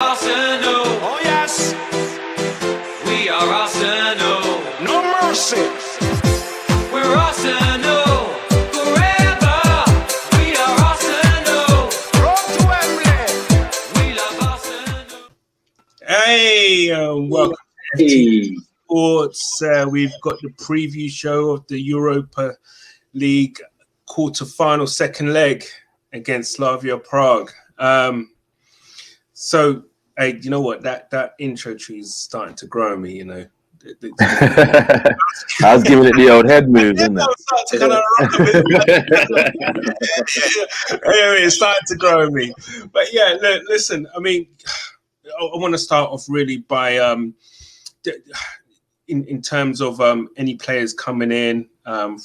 Arsenal, Oh yes, we are Arsenal. no mercy. We're Arsenal forever. We are Arsenal. Road to Wembley. We love Arsenal. Hey, welcome to FT Sports. We've got the preview show of the Europa League quarter-final second leg against Slavia Prague. So, hey, you know what? That intro tree is starting to grow on me, you know. I was giving it the old head move, isn't it? Anyway, it's starting to grow on me. But yeah, listen, I mean, I want to start off really by in terms of any players coming in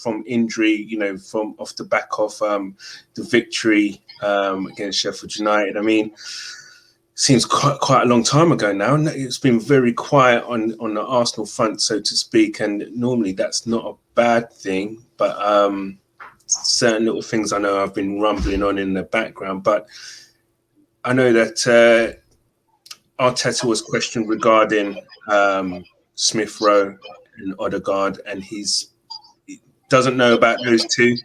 from injury, you know, from off the back of the victory against Sheffield United. I mean, seems quite a long time ago now. It's been very quiet on the Arsenal front, so to speak, and normally that's not a bad thing. But certain little things I know I've been rumbling on in the background. But I know that Arteta was questioned regarding Smith Rowe and Odegaard, and he doesn't know about those two.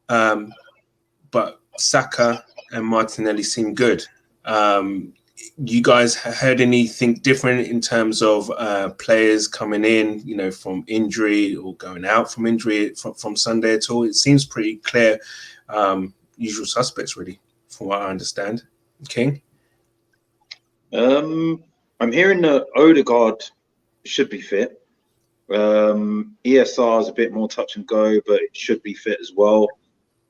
But Saka and Martinelli seem good. You guys heard anything different in terms of players coming in, you know, from injury or going out from injury from Sunday at all? It seems pretty clear. Usual suspects, really, from what I understand. King? I'm hearing that Odegaard should be fit. ESR is a bit more touch and go, but it should be fit as well.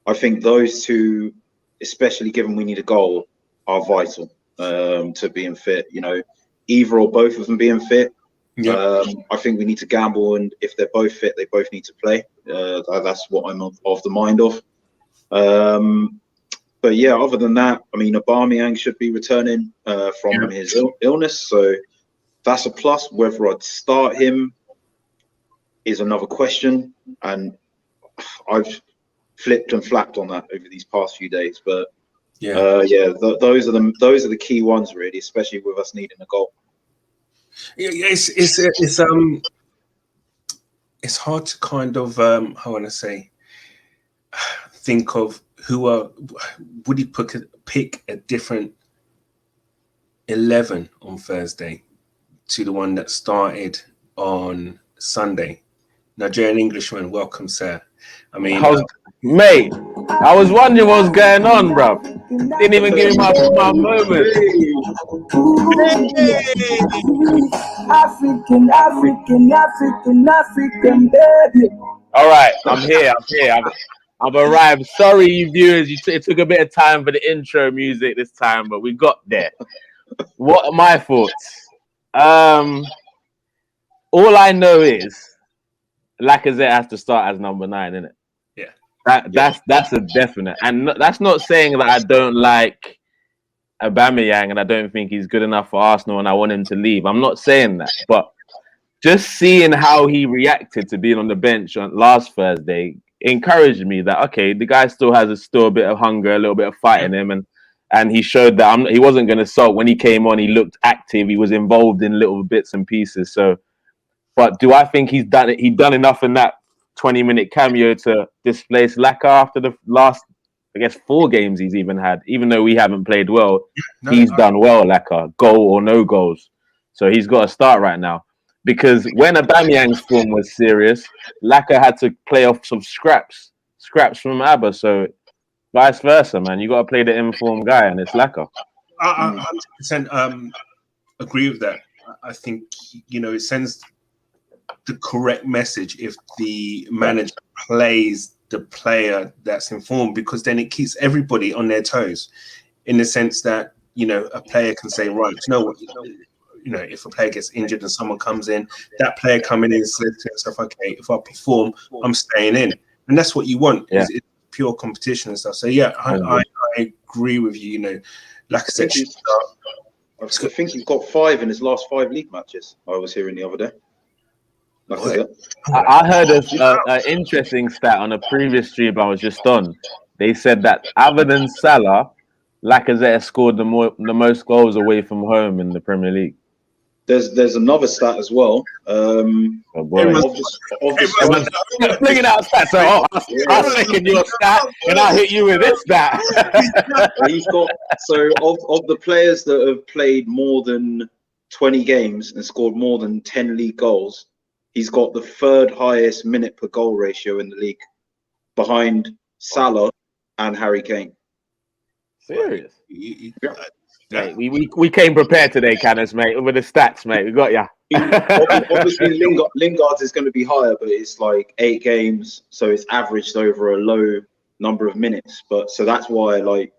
I think those two, especially given we need a goal, are vital to being fit. You know, either or both of them being fit. Yeah. I think we need to gamble, and if they're both fit, they both need to play. That's what I'm of the mind of. But yeah, other than that, I mean, Aubameyang should be returning from his illness, so that's a plus. Whether I'd start him is another question, and I've flipped and flapped on that over these past few days. But those are the key ones, really, especially with us needing a goal. Yeah, it's hard to kind of how I want to say think of would he pick a different 11 on Thursday to the one that started on Sunday. Nigerian Englishman, welcome, sir. I mean, mate, I was wondering what was going on, bro. Didn't even give me my moment. African baby. All right, I'm here. I've arrived. Sorry, you viewers. It took a bit of time for the intro music this time, but we got there. What are my thoughts? All I know is Lacazette has to start as number 9, isn't it? Yeah. That's a definite. And that's not saying that I don't like Aubameyang and I don't think he's good enough for Arsenal and I want him to leave. I'm not saying that. But just seeing how he reacted to being on the bench on last Thursday encouraged me that, okay, the guy still has a bit of hunger, a little bit of fight in him. And he showed that he wasn't going to sulk. When he came on, he looked active. He was involved in little bits and pieces. So, but do I think he's done it? He's done enough in that 20-minute cameo to displace Laka after the last, I guess, 4 games he's even had. Even though we haven't played well, he's done well, Laka, goal or no goals. So he's got to start right now. Because when Aubameyang's form was serious, Laka had to play off some scraps from Abba. So vice versa, man. You got to play the informed guy, and it's Laka. I 100% agree with that. I think, you know, it sends the correct message if the manager plays the player that's informed, because then it keeps everybody on their toes, in the sense that, you know, a player can say, right, you know what, you know, if a player gets injured and someone comes in, that player coming in says to himself, okay, if I perform, I'm staying in. And that's what you want. Yeah. It's pure competition and stuff. So, yeah, I agree with you. You know, like I said, I think he's got 5 in his last 5 league matches, I was hearing the other day. I heard an interesting stat on a previous stream I was just on. They said that other than Salah, Lacazette has scored the most goals away from home in the Premier League. There's another stat as well. Oh boy. Everyone's- Flinging out stats. So I'll second your stat and I'll hit you with this stat. He's got of the players that have played more than 20 games and scored more than 10 league goals, he's got the third highest minute per goal ratio in the league, behind Salah and Harry Kane. Serious? Mate, we came prepared today, Canis, mate, with the stats, mate. We got ya. Obviously, Lingard's is going to be higher, but it's like 8 games, so it's averaged over a low number of minutes. But so that's why, like,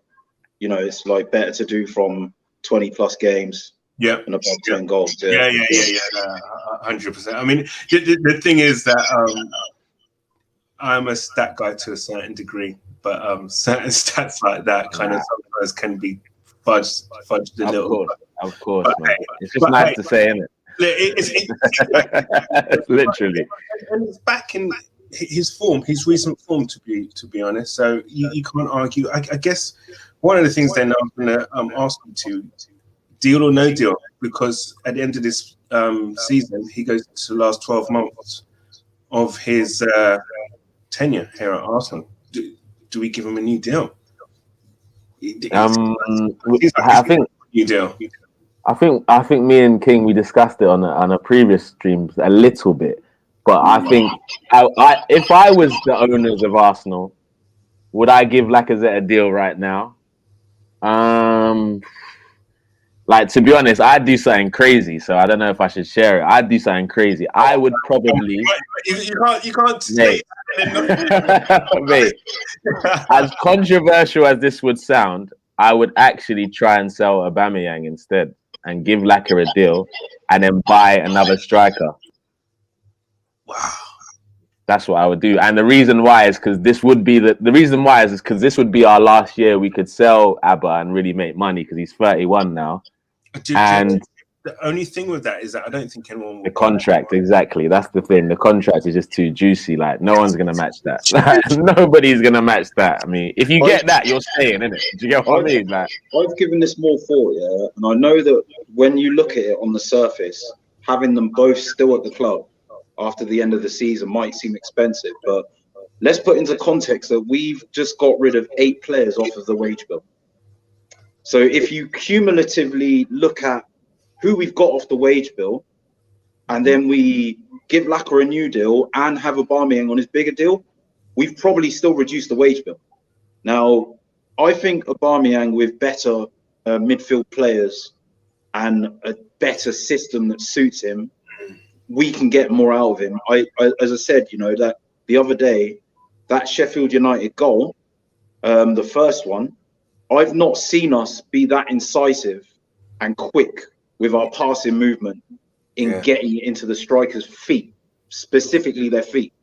you know, it's like better to do from 20 plus games. Yeah, and above 10 goals. Yeah, 100%. I mean, the thing is that I'm a stat guy to a certain degree, but certain stats like that kind of sometimes can be fudged a little. Of course, man. It's just nice to say, isn't it? It's Literally. And it's back in his form, his recent form, to be honest. So you can't argue. I guess one of the things then I'm going to ask you to, deal or no deal, because at the end of this season, he goes to the last 12 months of his tenure here at Arsenal. Do we give him a new deal? I think new deal. I think me and King, we discussed it on a previous stream a little bit, but I think if I was the owners of Arsenal, would I give Lacazette a deal right now? Like, to be honest, I'd do something crazy, so I don't know if I should share it. I'd do something crazy. I would probably. You can't say. Mate, as controversial as this would sound, I would actually try and sell Aubameyang instead and give Lacazette a deal, and then buy another striker. Wow. That's what I would do. And the reason why is because this would be the reason why is because this would be our last year we could sell Abba and really make money, because he's 31 now. And the only thing with that is that I don't think anyone will. The contract, exactly. That's the thing. The contract is just too juicy. Like, no one's going to match that. Nobody's going to match that. I mean, if you get that, you're staying, innit? Do you get what I mean? Like, I've given this more thought, yeah. And I know that when you look at it on the surface, having them both still at the club after the end of the season might seem expensive, but let's put into context that we've just got rid of 8 players off of the wage bill. So if you cumulatively look at who we've got off the wage bill, and then we give Lacazette a new deal and have Aubameyang on his bigger deal, we've probably still reduced the wage bill. Now, I think Aubameyang with better midfield players and a better system that suits him, we can get more out of him. As I said, you know, that the other day, that Sheffield United goal, the first one, I've not seen us be that incisive and quick with our passing movement in getting it into the strikers' feet, specifically their feet,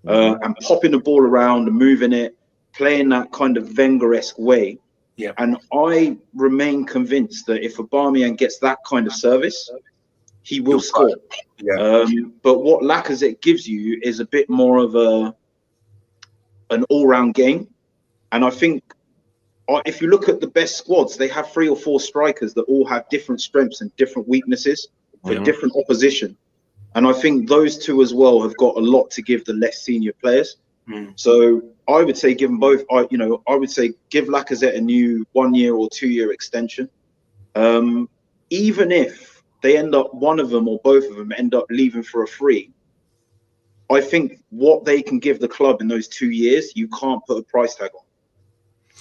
and popping the ball around and moving it, playing that kind of Wenger-esque way. Yeah. And I remain convinced that if Aubameyang gets that kind of service, he will score. Yeah. But what Lacazette gives you is a bit more of an all-round game. And I think if you look at the best squads, they have 3 or 4 strikers that all have different strengths and different weaknesses for different opposition. And I think those two as well have got a lot to give the less senior players. So I would say give them both. I would say give Lacazette a new 1 year or 2 year extension. Even if they end up, one of them or both of them end up leaving for a free, I think what they can give the club in those 2 years, you can't put a price tag on.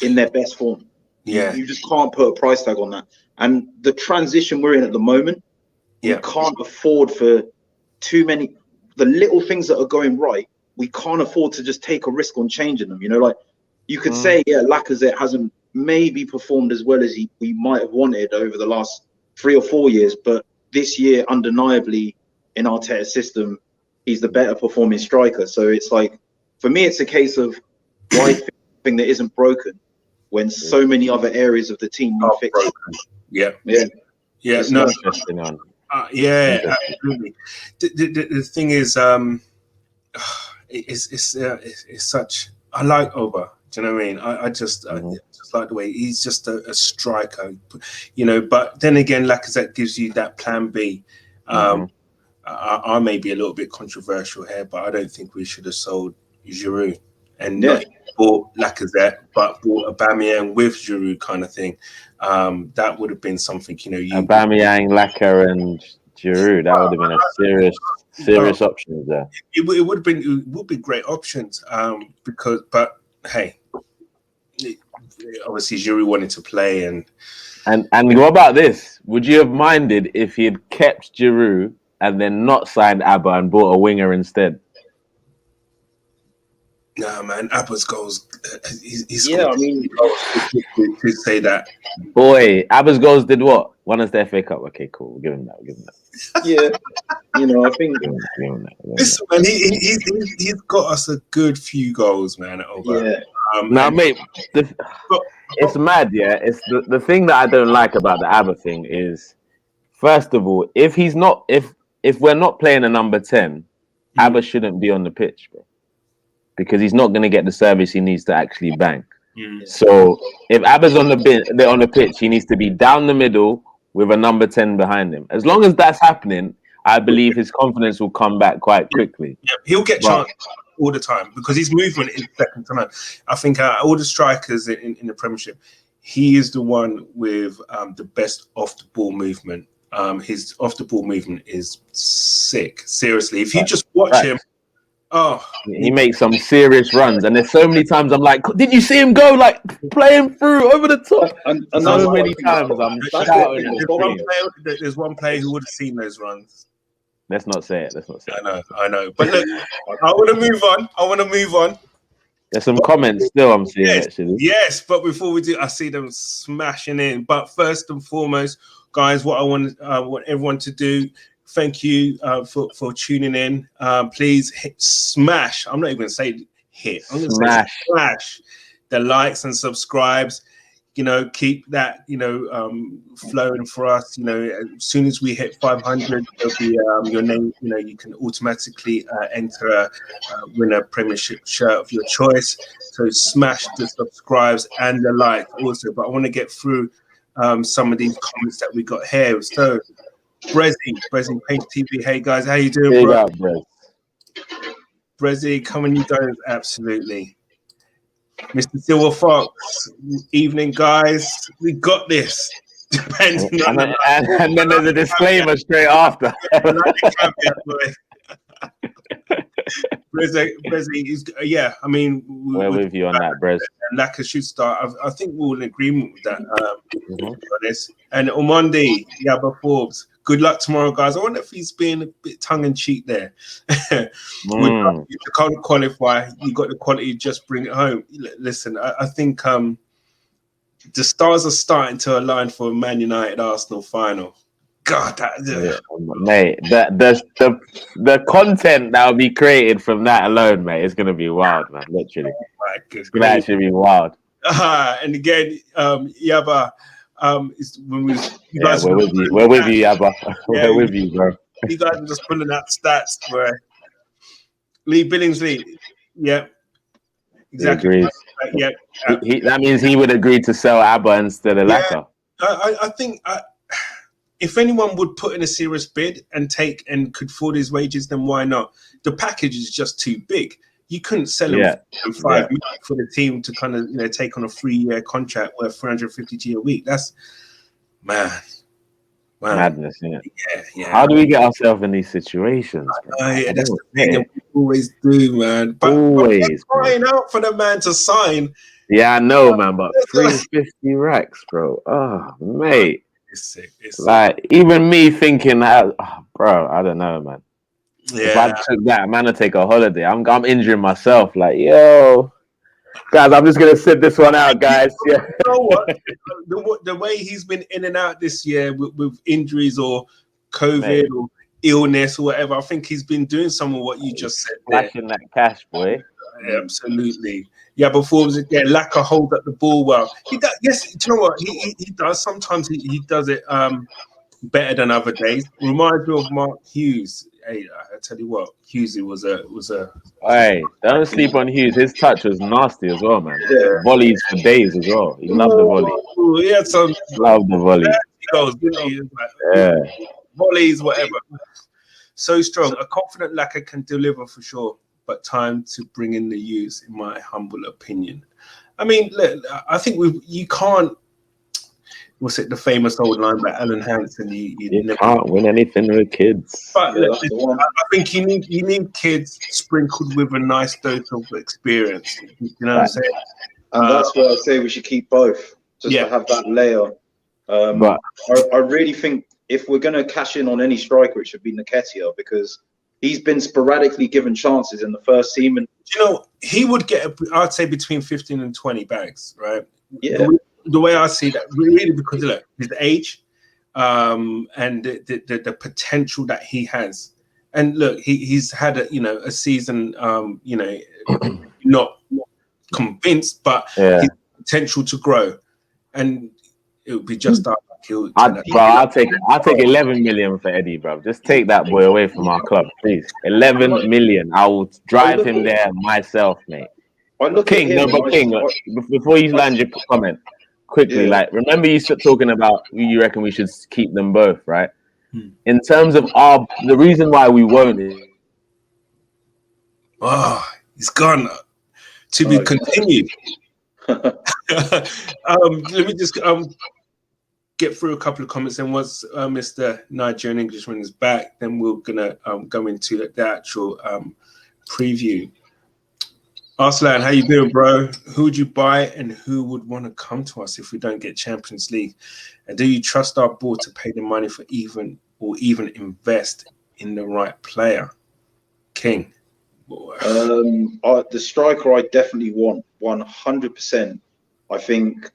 In their best form. Yeah. You just can't put a price tag on that. And the transition we're in at the moment, we can't afford for too many, the little things that are going right, we can't afford to just take a risk on changing them. You know, like you could say, Lacazette hasn't maybe performed as well as we might have wanted over the last 3 or 4 years, but this year, undeniably, in Arteta's system, he's the better performing striker. So it's like, for me, it's a case of why thing that isn't broken when so many other areas of the team need fixing. Yeah. No, absolutely. The thing is, it's such. I like Oba. Do you know what I mean? I just like the way he's just a striker, you know. But then again, Lacazette gives you that plan B. I may be a little bit controversial here, but I don't think we should have sold Giroud and not bought Lacazette, but bought Aubameyang with Giroud kind of thing. That would have been something, you know. Aubameyang, Lacazette, and Giroud. That would have been a serious options there. It would be great options. But hey, obviously Giroud wanted to play, and what about this? Would you have minded if he had kept Giroud and then not signed Abba and bought a winger instead? Nah, man, Abba's goals. He's I mean, to say that. Boy, Abba's goals did what? Won us the FA Cup. Okay, cool. We'll give him that. Yeah, you know, I think. Listen, man, he's got us a good few goals, man. Over. Now, mate, it's mad. Yeah, it's the thing that I don't like about the Abba thing is, first of all, if we're not playing a number 10, Abba shouldn't be on the pitch, bro. Because he's not going to get the service he needs to actually bang. So if Abba's on the pitch, he needs to be down the middle with a number 10 behind him. As long as that's happening, I believe his confidence will come back quite quickly. Yeah, he'll get chance all the time because his movement is second to none. I think all the strikers in the Premiership, he is the one with the best off-the-ball movement. His off-the-ball movement is sick. Seriously, if you just watch him, he makes some serious runs, and there's so many times I'm like, did you see him go like playing through over the top? And so many times I'm shouting. There's one player who would have seen those runs. Let's not say it. I know. But look, I want to move on. There's some comments still I'm seeing actually. Yes, but before we do, I see them smashing in. But first and foremost, guys, what I want everyone to do. Thank you for tuning in. Please smash. I'm not even going to say hit. I'm going to say smash the likes and subscribes. You know, keep that flowing for us. You know, as soon as we hit 500, there'll be your name. You know, you can automatically enter win a Premiership shirt of your choice. So smash the subscribes and the like also. But I want to get through some of these comments that we got here. So. Brezzy, Paint TV. Hey guys, how you doing, bro? Brezzy, coming you guys, absolutely. Mr. Silver Fox, evening, guys. We got this. Depending on and then there's a disclaimer straight after. Brezzy, yeah. I mean, we're with you on that, Brez. And Laka should start. I think we're all in agreement with that. To be honest. And Omondi, Yaba Forbes. Good luck tomorrow, guys. I wonder if he's being a bit tongue-in-cheek there. You can't qualify. You got the quality, just bring it home. Listen, I think the stars are starting to align for a Man United Arsenal final. God, mate, the content that will be created from that alone, mate, is going to be wild, man. Literally, it's going to actually be wild. And again, Yaba. When we're with you. We're with you, Yaba. We're with you, bro. You guys are just pulling out stats where Lee Billingsley, exactly. That means he would agree to sell Abba instead of Laka. I think if anyone would put in a serious bid and could afford his wages, then why not? The package is just too big. You couldn't sell him for 5 million for the team to kind of take on a 3-year contract worth $350 a week. That's madness, isn't it? Yeah. How do we get ourselves in these situations? That's the thing that we always do, man. But always crying out for the man to sign. Yeah, I know, man. But 350 racks, bro. Oh, mate. It's sick. Like even me thinking, bro, I don't know, man. Yeah. If I took that, man, to take a holiday, I'm injuring myself. Like, yo, guys, I'm just gonna sit this one out, guys. Yeah. You know what? The way he's been in and out this year with injuries or COVID or illness or whatever, I think he's been doing some of what you just said. Flashing that cash, boy. Absolutely. Yeah, but Forbes again, Laka hold up the ball well. He does. Yes, do you know what he does? Sometimes he does it better than other days. Reminds me of Mark Hughes. Hey, tell you what, Hughesy was a Hey, don't sleep on Hughes. His touch was nasty as well, man. Yeah. Volleys for days as well. He loved the volley. Ooh, he had some Loved the volley. goals, didn't he? It was like, Yeah. volleys, whatever. So strong. A confident Laka can deliver for sure, but time to bring in the youth, in my humble opinion. I mean, look, I think you can't. What's it? The famous old line by Alan Hansen. You can't win anything with kids. But Yeah, look, that's the one. I think you need kids sprinkled with a nice dose of experience. You know what I'm saying? And that's why I say we should keep both, just Yeah. to have that layer. But I really think if we're going to cash in on any striker, it should be Nketiah, because he's been sporadically given chances in the first team. And you know, he would get, I'd say, between 15 and 20 bags, right? yeah, The way I see that, really, because look, his age, and the potential that he has, and look, he's had a season, not convinced, but yeah, his potential to grow, and it would be just like I'll take 11 million for Eddie, bro. Just take that boy away from our club, please. 11 million. I will drive him there myself, mate. I look King, at no, him but and King, before you land your comment, quickly, Yeah. like, remember you talking about who you reckon we should keep them both, right? Hmm. In terms of the reason why we won't is he's gone. To be continued. Let me just get through a couple of comments, and once Mr. Nigerian Englishman is back, then we're gonna go into the actual preview. Arslan, how you doing, bro? Who would you buy, and who would want to come to us if we don't get Champions League? And do you trust our board to pay the money for even invest in the right player? King. the striker I definitely want 100%. I think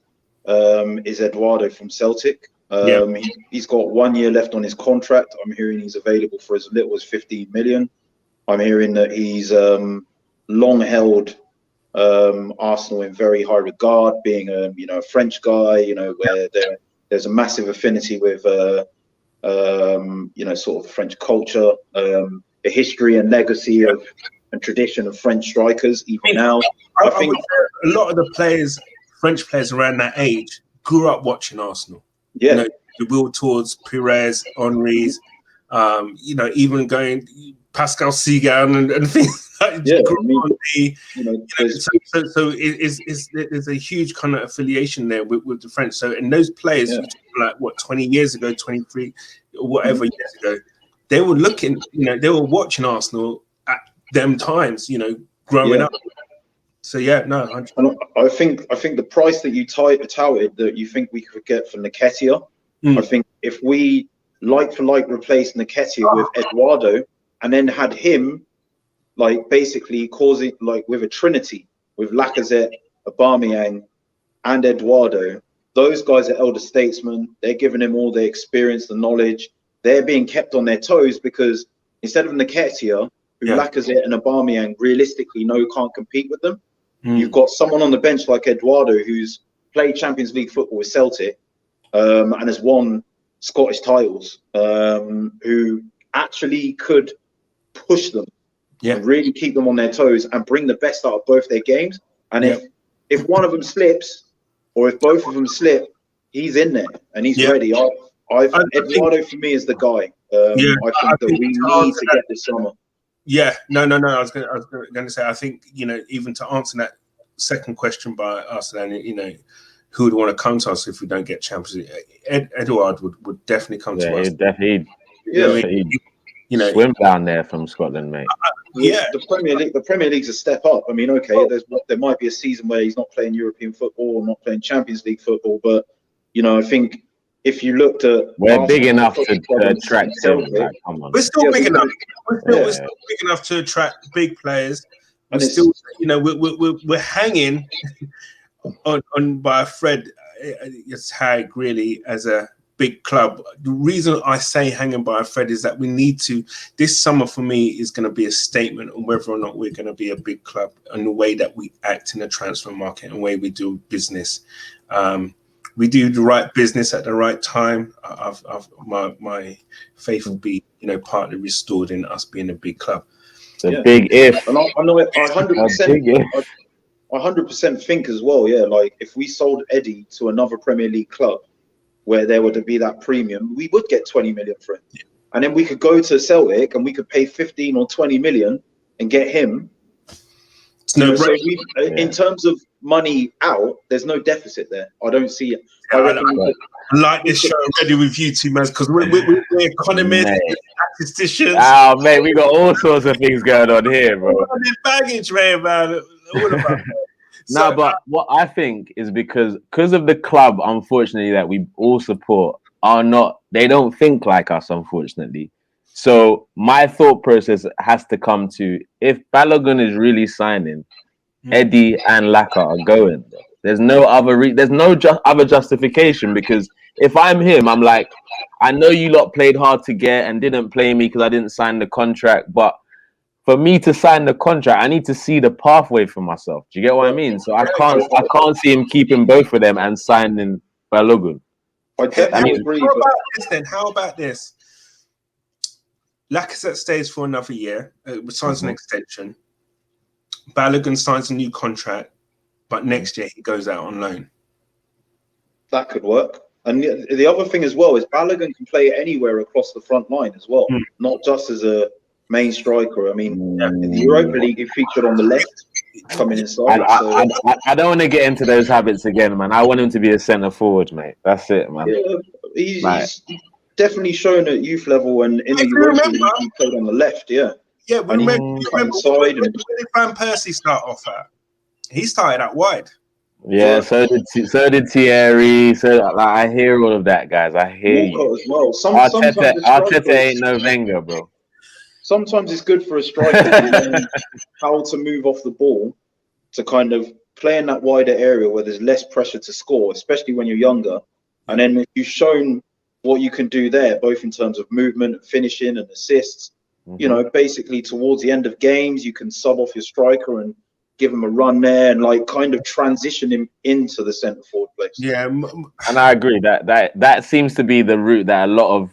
is Eduardo from Celtic. He's got 1 year left on his contract. I'm hearing he's available for as little as 15 million. I'm hearing that he's long held Arsenal in very high regard, being a French guy, where there's a massive affinity with sort of the French culture, the history and legacy of and tradition of French strikers. Even now, I think a lot of the French players around that age, grew up watching Arsenal. Yeah, the Will Tours, Pires, Henry's, even going Pascal Sigan and things. There's a huge kind of affiliation there with the French. So, and those players, like 20 years ago, 23 or whatever years ago, they were looking, they were watching Arsenal at them times, growing up. So and I think the price that you touted that you think we could get for Nketiah, I think if we like for like replaced Nketiah with Eduardo and then had him basically causing with a trinity with Lacazette, Aubameyang, and Eduardo. Those guys are elder statesmen. They're giving him all the experience, the knowledge. They're being kept on their toes because instead of Nketiah, who Lacazette and Aubameyang realistically can't compete with them, you've got someone on the bench like Eduardo who's played Champions League football with Celtic and has won Scottish titles, who actually could push them and really keep them on their toes and bring the best out of both their games. And if one of them slips or if both of them slip, he's in there and he's ready. Eduardo for me is the guy. I think that we need to get this summer. No. I was going to say, I think even to answer that second question by Arsenal, who would want to come to us if we don't get Champions League? Eduard would definitely come to us. He'd swim down there from Scotland, mate. The Premier League's a step up. I mean, there might be a season where he's not playing European football or not playing Champions League football, but I think if you looked at, we're big enough to attract him. Come on, we're still big enough. We're still big enough to attract big players. We're still, we're hanging on by a thread. It's Hag really as a big club. The reason I say hanging by a thread is that we need to. This summer for me is going to be a statement on whether or not we're going to be a big club and the way that we act in the transfer market and the way we do business. we do the right business at the right time, my faith will be, partly restored in us being a big club. It's a big if. And I know it. I A big if. 100% think as well. Yeah, like if we sold Eddie to another Premier League club where there would be that premium, we would get 20 million for him, and then we could go to Celtic and we could pay 15 or 20 million and get him. In terms of money out, there's no deficit there. I don't see it. I like this show already with you two, man, because we're economists, statisticians. Oh, mate, we got all sorts of things going on here, bro. Baggage, man. All about No, but what I think is because of the club, unfortunately, that we all support they don't think like us, unfortunately. So my thought process has to come to, if Balogun is really signing, Eddie and Laka are going. There's no other other justification, because if I'm him, I'm like, I know you lot played hard to get and didn't play me because I didn't sign the contract, but for me to sign the contract, I need to see the pathway for myself. Do you get what I mean? So I can't see him keeping both of them and signing Balogun. How about this? Lacazette stays for another year, signs an extension. Balogun signs a new contract, but next year he goes out on loan. That could work. And the other thing as well is Balogun can play anywhere across the front line as well, not just as a main striker. I mean, in the Europa League, he featured on the left, coming inside. I don't want to get into those habits again, man. I want him to be a centre forward, mate. That's it, man. Yeah, he's definitely shown at youth level, and in the Europa League, he played on the left. Yeah. Yeah, but remember where did Van Persie start off at? He started out wide. Yeah, so did Thierry. So I hear all of that, guys. I hear you. As well. Arteta ain't no Wenger, bro. Sometimes it's good for a striker to learn how to move off the ball, to kind of play in that wider area where there's less pressure to score, especially when you're younger. And then if you've shown what you can do there, both in terms of movement, finishing, and assists, basically towards the end of games, you can sub off your striker and give him a run there and kind of transition him into the centre forward place. Yeah, and I agree that seems to be the route that a lot of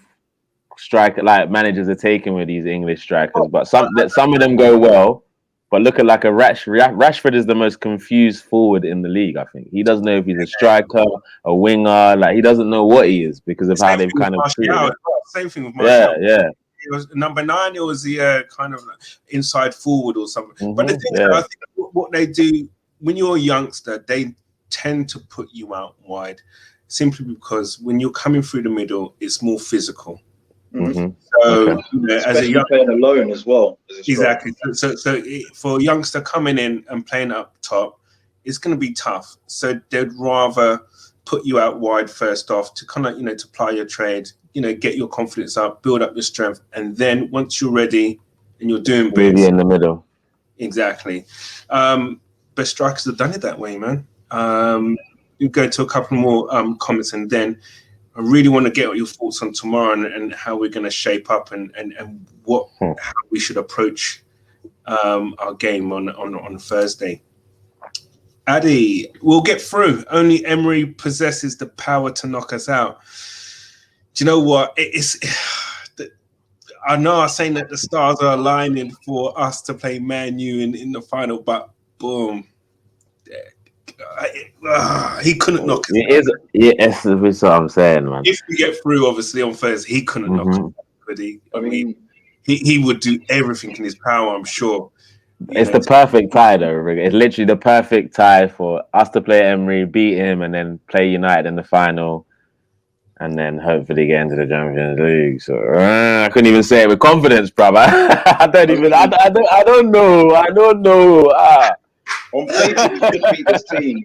managers are taking with these English strikers. But some of them go well. But look at a Rashford is the most confused forward in the league. I think he doesn't know if he's a striker, a winger. He doesn't know what he is because of how they've kind of treated him. Same thing with Martial. Yeah. It was number 9. It was the kind of inside forward or something. But the thing is, I think what they do when you're a youngster, they tend to put you out wide, simply because when you're coming through the middle, it's more physical. So as a young playing alone as well. Exactly. So for a youngster coming in and playing up top, it's going to be tough. So they'd rather put you out wide first off to kind of to ply your trade. Get your confidence up, build up your strength, and then once you're ready and you're doing bits, in the middle. Exactly. But strikers have done it that way, man. You go to a couple more comments, and then I really want to get your thoughts on tomorrow and how we're going to shape up and how we should approach our game on Thursday. Addy, we'll get through. Only Emery possesses the power to knock us out. Do you know what? I know I'm saying that the stars are aligning for us to play Man U in the final, but boom. He couldn't knock us out. Yes, that's what I'm saying, man. If we get through, obviously, on Thursday, he couldn't knock us out, could he? I mean, he would do everything in his power, I'm sure. It's the perfect tie, though. It's literally the perfect tie for us to play Emery, beat him, and then play United in the final. And then hopefully get into the Champions League. So I couldn't even say it with confidence, bruv. I don't know. On paper, we could beat this team,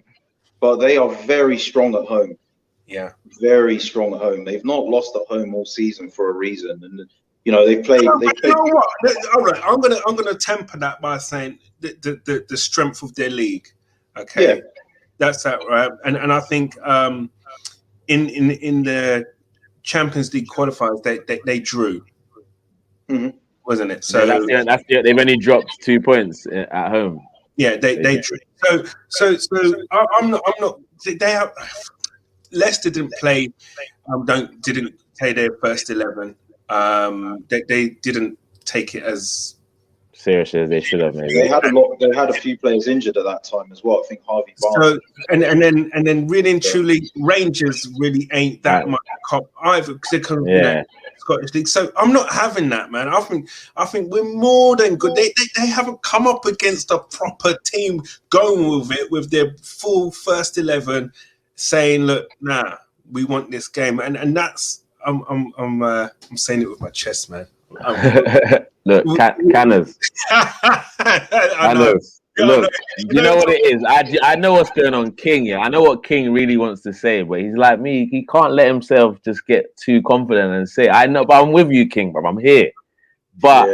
but they are very strong at home. Yeah, very strong at home. They've not lost at home all season for a reason, and they played. You know what? All right, I'm gonna temper that by saying the strength of their league. Okay, yeah. That's that, right? And I think in the Champions League qualifiers they drew, wasn't it? So that's they've only dropped 2 points at home. Yeah, they drew. So I'm not. They have. Leicester didn't play didn't play their first 11. They didn't take it as serious as they should have. Maybe They had a few players injured at that time as well. I think Harvey Barnes. so, and then really and truly, Rangers really ain't that much cop either because they can, Scottish League. So I'm not having that, man. I think we're more than good. They haven't come up against a proper team going with it with their full first 11, saying, "Look, nah, we want this game," and that's I'm saying it with my chest, man. Look, Canners. I know. Look, you know what it is. I know what's going on, King. Yeah, I know what King really wants to say, but he's like me. He can't let himself just get too confident and say, "I know," but I'm with you, King. But I'm here. But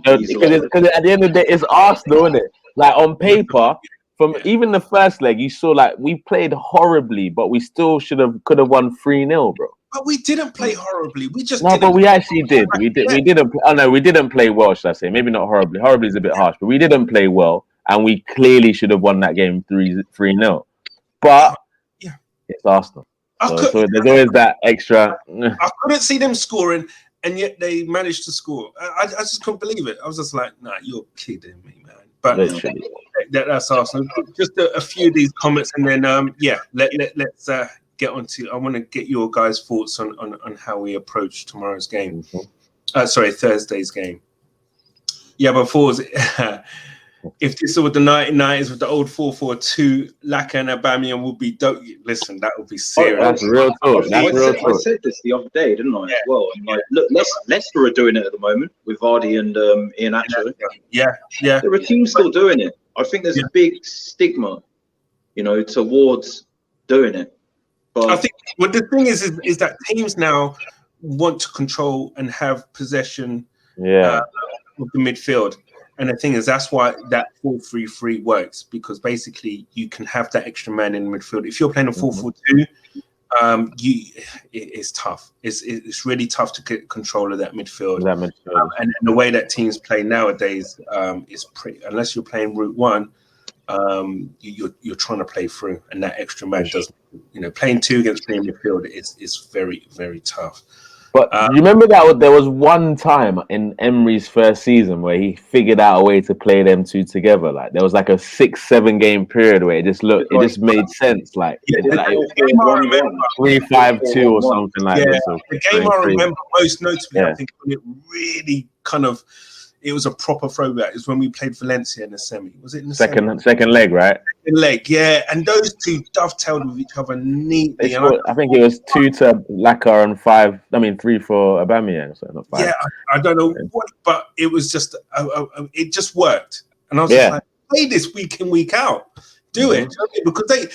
because at the end of the day, it's Arsenal, isn't it? Like on paper, from even the first leg, you saw like we played horribly, but we still could have won 3-0, bro. But we didn't play horribly. We just but we actually did. We didn't. Oh no, we didn't play well. Should I say? Maybe not horribly. Horribly is a bit harsh, but we didn't play well, and we clearly should have won that game 3-0. But it's Arsenal, so there's always that extra. I couldn't see them scoring, and yet they managed to score. I just couldn't believe it. I was just like, "Nah, you're kidding me, man." But that's Arsenal. Just a few of these comments, and then let's. Get onto. I want to get your guys' thoughts on how we approach tomorrow's game. Thursday's game. Yeah, but if this was the 1990s with the old 4-4-2, Laka and Aubameyang would be dope. Listen, that would be serious. That's real talk. I said this the other day, didn't I? As well. I'm like, look, Leicester are doing it at the moment with Vardy and Iheanacho. Yeah. There are teams still doing it. I think there's a big stigma, towards doing it. But I think the thing is that teams now want to control and have possession of the midfield. And the thing is, that's why that 4-3-3 works, because basically you can have that extra man in the midfield. If you're playing a 4-4-2, it's tough. It's really tough to get control of that midfield. And the way that teams play nowadays is pretty. Unless you're playing Route 1. You're trying to play through, and that extra man doesn't. Playing 2 against 3 in midfield is very, very tough. But you remember that there was one time in Emery's first season where he figured out a way to play them 2 together. Like there was like a 6-7 game period where it just made sense. Like, the game I remember 3-5-2 or something like this. The game I remember most notably, I think, when it really kind of. It was a proper throwback. Is when we played Valencia in the semi. Was it in the second leg, right? Second leg, yeah. And those two dovetailed with each other neatly. I think it was 2 to Laka and 3 for Aubameyang. So not 5. Yeah, I don't know what, but it was just it just worked. And I was just like, play this week in, week out. Do it. Because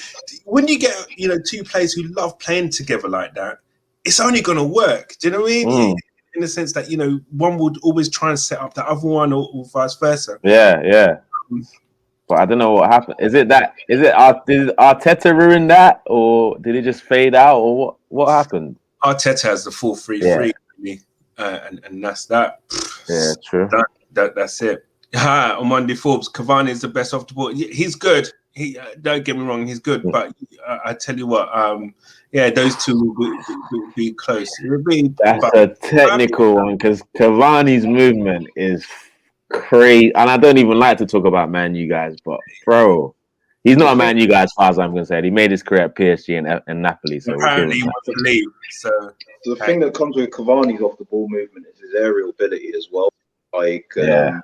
when you get 2 players who love playing together like that, it's only going to work. Do you know what I mean? In the sense that one would always try and set up the other one, or vice versa. Yeah. But I don't know what happened. Did Arteta ruin that, or did it just fade out, or what happened? Arteta has the 4-3-3, and that's that. Yeah, true. That's it. On Monday Forbes, Cavani is the best off the ball. He's good. Don't get me wrong, he's good. But I tell you what, those two will be close. That's a technical one, because Cavani's movement is crazy. And I don't even like to talk about Man U guys, but bro, he's not a Man U guy as far as I'm concerned. He made his career at PSG and Napoli. So apparently he wants to leave. So the thing that comes with Cavani's off the ball movement is his aerial ability as well. Like when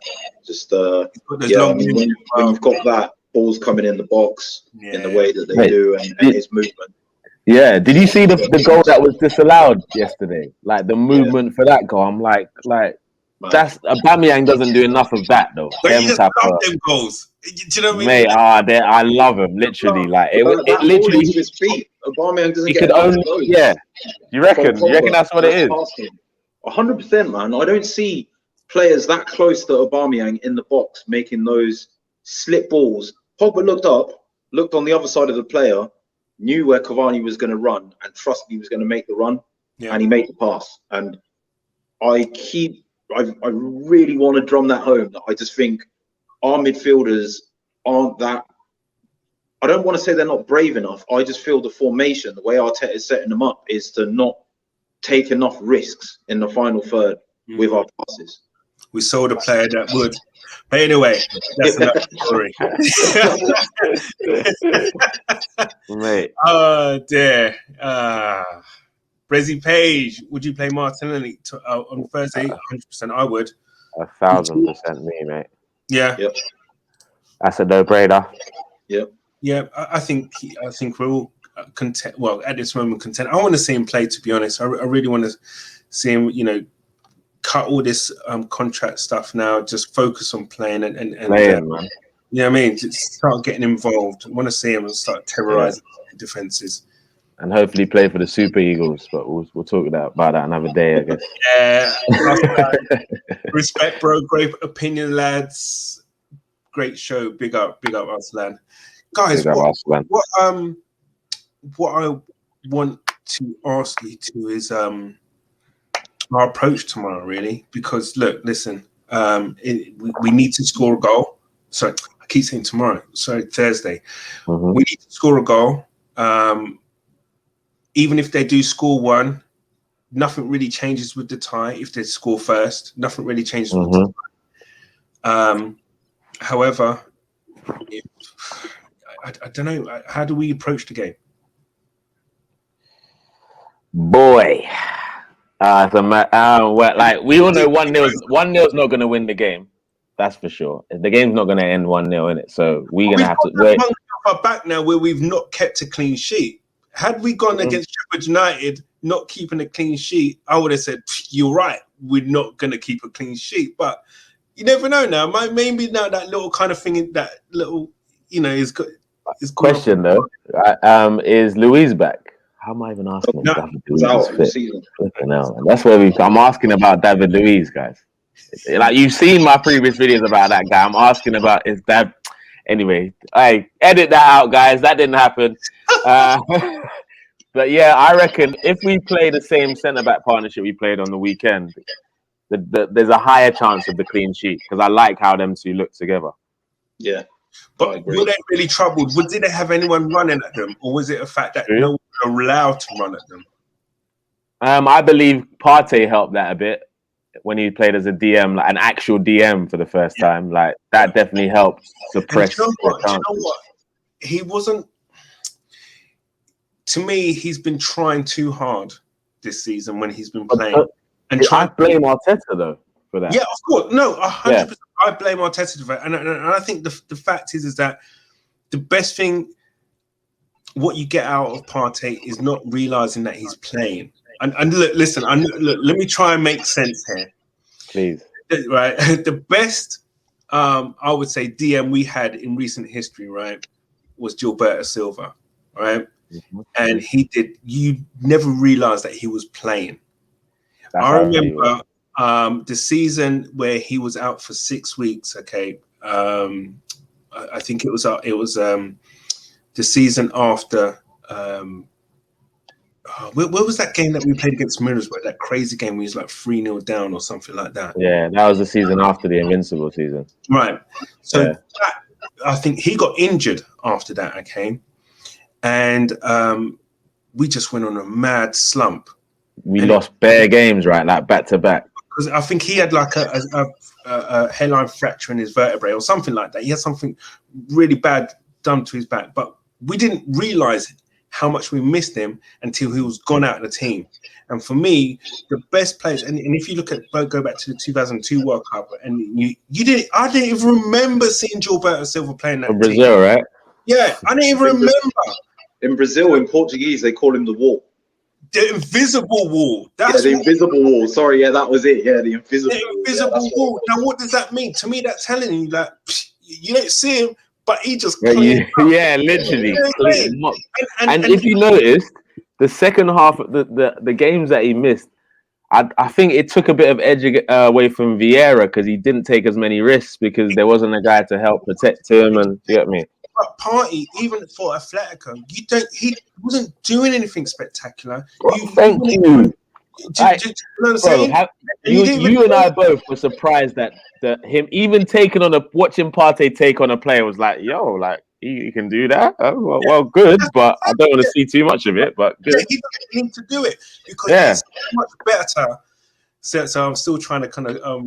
you've got that balls coming in the box in the way that they do, and his movement. Yeah, did you see the goal that was disallowed yesterday? Like the movement for that goal, I'm like that's Aubameyang doesn't do enough of that though. But you just love them goals. Do you know what I mean? Mate, I love him literally. Like it literally his feet. Aubameyang doesn't. He could only You reckon? That's what it is? 100%, man. I don't see players that close to Aubameyang in the box making those slip balls. Pogba looked on the other side of the player, knew where Cavani was going to run, and trusted he was going to make the run, and he made the pass. And I really want to drum that home. That I just think our midfielders aren't that. I don't want to say they're not brave enough. I just feel the formation, the way Arteta is setting them up, is to not take enough risks in the final third with our passes. We sold a player that would. But anyway, that's another story. Mate. Oh dear. Brezzy Page, would you play Martinelli on Thursday? 100%. I would. 1,000% me, mate. Yeah. Yep. That's a no-brainer. Yep. Yeah. I think we're all content. Well, at this moment, content. I want to see him play. To be honest, I really want to see him. Cut all this contract stuff now. Just focus on playing and Playing, man. Yeah, I mean, just start getting involved. I want to see him and start terrorizing defenses. And hopefully play for the Super Eagles, but we'll talk about that another day, I guess. Yeah. Respect, bro. Great opinion, lads. Great show. Big up Arslan. Guys, what I want to ask you to is our approach tomorrow, really, because look, listen, we need to score a goal. Sorry, I keep saying tomorrow. Sorry, Thursday. Mm-hmm. We need to score a goal. Even if they do score one, nothing really changes with the tie. If they score first, nothing really changes with the tie. However, I don't know. How do we approach the game? Boy. We all know 1-0's not going to win the game. That's for sure. The game's not going to end 1-0, innit? So we're going to have to wait. We're back now where we've not kept a clean sheet. Had we gone against Sheffield United, not keeping a clean sheet, I would have said, you're right, we're not going to keep a clean sheet. But you never know now. Maybe now that little kind of thing, that little, is good. Question, though, is Louise back? How am I even asking him? No, that's where I'm asking about David Luiz, guys. Like, you've seen my previous videos about that guy. I'm asking about his dad. Anyway, hey, edit that out, guys. That didn't happen. But yeah, I reckon if we play the same centre-back partnership we played on the weekend, there's a higher chance of the clean sheet, because I like how them two look together. Yeah. But were they really troubled? Did they have anyone running at them? Or was it a fact that no one was allowed to run at them? I believe Partey helped that a bit when he played as a DM, like an actual DM for the first time. Like, that definitely helped suppress. Do you know what? He wasn't. To me, he's been trying too hard this season when he's been playing. I blame Arteta though for that. Yeah, of course. No, 100%. I blame Arteta for that, and I think the fact is that the best thing, what you get out of Partey, is not realizing that he's playing. And look, listen, let me try and make sense here, please. Right, the best, I would say, DM we had in recent history, right, was Gilberto Silva, right, and you never realized that he was playing. I remember the season where he was out for 6 weeks. Okay, I think it was the season after. Where was that game that we played against Middlesbrough? That crazy game where he was like 3-0 down or something like that. Yeah, that was the season after the Invincible season. Right. So I think he got injured after that. Okay, and we just went on a mad slump. We lost bare games, right? Like back to back. Because I think he had like a hairline fracture in his vertebrae or something like that. He had something really bad done to his back, but we didn't realize how much we missed him until he was gone out of the team. And for me, the best players, and if you go back to the 2002 World Cup, and I didn't even remember seeing Gilberto Silva playing that in Brazil, team. right? Yeah, I didn't even remember. In Brazil, in Portuguese, they call him the wall. The invisible wall. The invisible wall. Sorry, that was it. Yeah, the invisible wall. Now, what does that mean? To me, that's telling you that you don't see him, but he just literally. And if you noticed, the second half of the games that he missed, I think it took a bit of edge away from Vieira, because he didn't take as many risks because there wasn't a guy to help protect him. And you get me? But Partey, even for Atletico, he wasn't doing anything spectacular. Thank you. Do you know what I'm saying? You and I both were surprised that him even watching Partey take on a player was like, yo, like he can do that. Oh, well, good, but I don't want to see too much of it. But Yeah, good. he doesn't need to do it because Yeah. he's so much better. So I'm still trying to kind of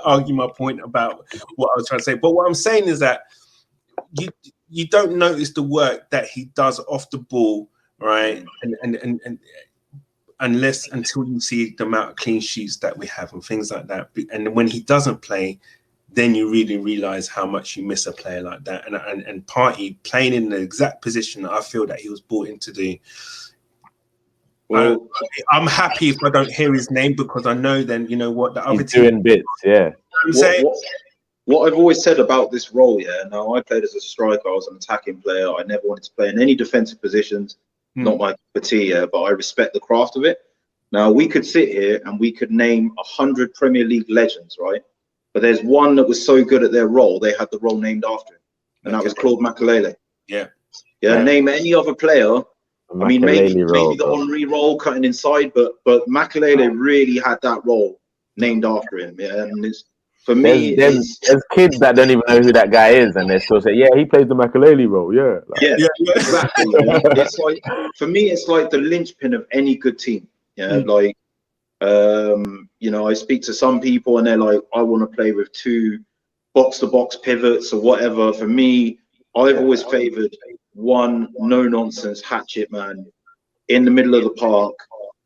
argue my point about what I was trying to say. But what I'm saying is that you don't notice the work that he does off the ball, right? And until you see the amount of clean sheets that we have and things like that. And when he doesn't play, then you really realize how much you miss a player like that. And Partey playing in the exact position that I feel that he was brought in to do. Well, I'm happy if I don't hear his name because I know then, you know what, the other He's team. doing bits, yeah. I'm saying, what I've always said about this role, yeah. Now I played as a striker. I was an attacking player. I never wanted to play in any defensive positions. Not my cup of tea, yeah, but I respect the craft of it. Now we could sit here and we could name 100 Premier League legends, right? But there's one that was so good at their role, they had the role named after him, and that was Claude Makelele. Yeah. Name any other player. I mean, maybe the Henry role cutting inside, but Makelele really had that role named after him. Yeah, and it's, for me, there's kids that don't even know who that guy is, and they still say, "Yeah, he plays the Makelele role." Yeah, exactly. Yeah. It's like, for me, it's like the linchpin of any good team. Yeah, like, you know, I speak to some people and they're like, "I want to play with 2 box-to-box pivots or whatever." For me, I've always favoured one no-nonsense hatchet man in the middle of the park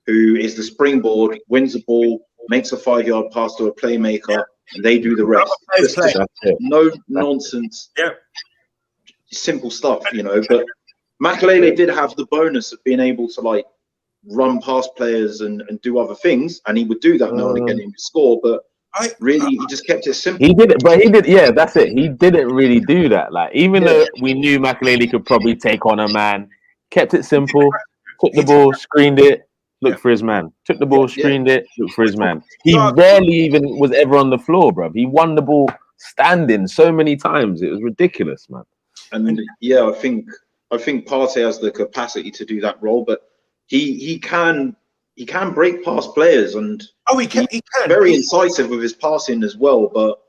who is the springboard, wins the ball, makes a 5-yard pass to a playmaker, and they do the rest. Just no nonsense, simple stuff, you know. But Makelele did have the bonus of being able to like run past players and do other things, and he would do that now and again and score. But he just kept it simple. He did it, but he did. Yeah, that's it. He didn't really do that. Like, even though we knew Makelele could probably take on a man, kept it simple. Took the ball, screened it, looked for his man. Took the ball, screened it, looked for his man. He rarely even was ever on the floor, bro. He won the ball standing so many times. It was ridiculous, man. And yeah, I think Partey has the capacity to do that role, but he can break past players, and he can. Very incisive with his passing as well. But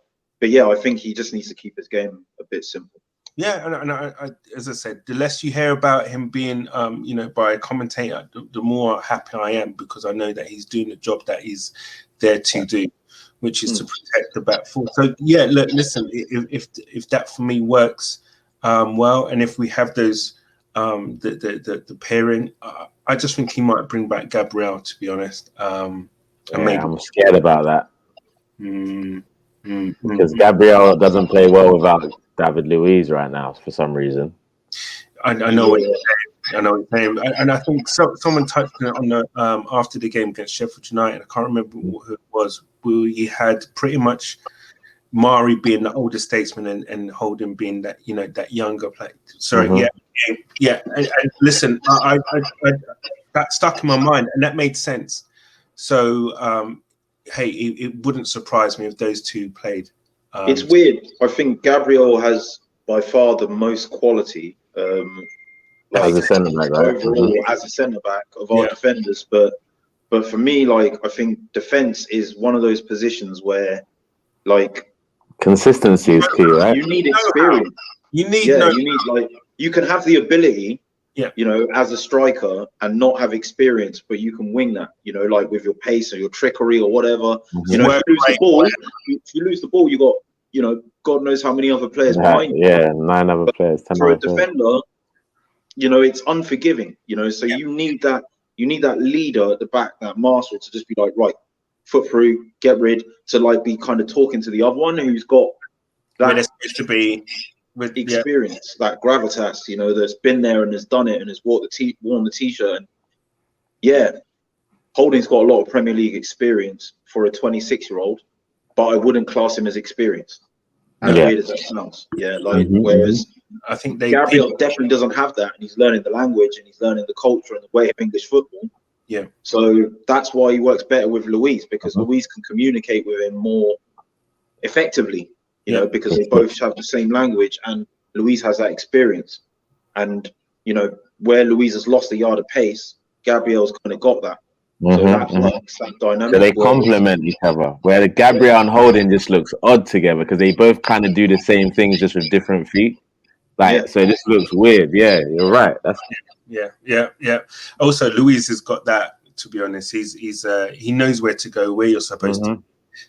yeah, I think he just needs to keep his game a bit simple. Yeah, and I, as I said, the less you hear about him being, you know, by a commentator, the more happy I am, because I know that he's doing the job that he's there to do, which is to protect the back four. So yeah, look, listen, if that for me works well, and if we have those the pairing, I just think he might bring back Gabriel, to be honest. And maybe I'm scared about that because Gabriel doesn't play well without David Luiz right now for some reason. I know what you're saying. I know what you're saying, and I think someone touched on the after the game against Sheffield United. I can't remember who it was. We had pretty much Mari being the older statesman and Holden being that, you know, that younger player. Sorry, yeah. And listen, I that stuck in my mind, and that made sense. So, hey, it wouldn't surprise me if those two played. It's weird. I think Gabriel has by far the most quality as a centre back, right? Overall, as a centre back of our defenders. But for me, like, I think defence is one of those positions where, like, consistency is key, right? You need experience. You need like, you can have the ability, you know, as a striker and not have experience, but you can wing that, you know, like with your pace or your trickery or whatever. You know, if you lose the ball, you got, you know, God knows how many other players behind you. Yeah, 9 other players. 10 for a defender, you know, it's unforgiving, you know, so you need that leader at the back, that Marshall, to just be like, right, foot through, get rid, to like be kind of talking to the other one who's got that to be with experience, that gravitas, you know, that's been there and has done it and has worn the t-shirt. And Holding's got a lot of Premier League experience for a 26-year-old, but I wouldn't class him as experienced. As weird as that sounds, whereas I think Gabriel definitely doesn't have that, and he's learning the language and he's learning the culture and the way of English football. Yeah. So that's why he works better with Luiz, because Luiz can communicate with him more effectively, you know, because they both have the same language and Luiz has that experience. And, you know, where Luiz has lost a yard of pace, Gabriel's kind of got that. So that's that dynamic. So they complement each other. Where Gabriel and Holding just looks odd together because they both kind of do the same things just with different feet. Like, Yeah. so this looks weird. Yeah, you're right. That's Yeah. Also, Luis has got that. To be honest, he knows where to go, where you're supposed to.